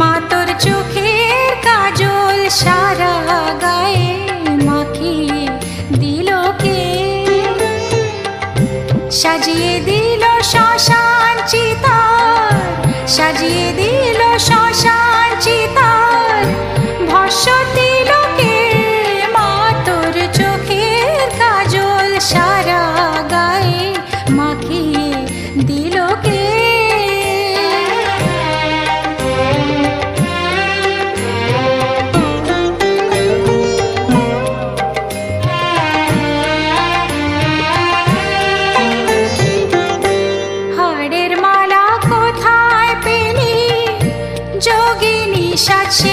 মা তোর চোখের কাজল সারা গায়ে মাখিয়ে দিল কে? সাজিয়ে দিল শ্মশান চিতার, সাজিয়ে দিল শ্মশান চিতার, ভস্য দিল কে? মা তোর চোখের কাজল সারা গায়ে মাখিয়ে দিল কে? হাড়ের মালা কোথায় পেলি যোগিনী সাজে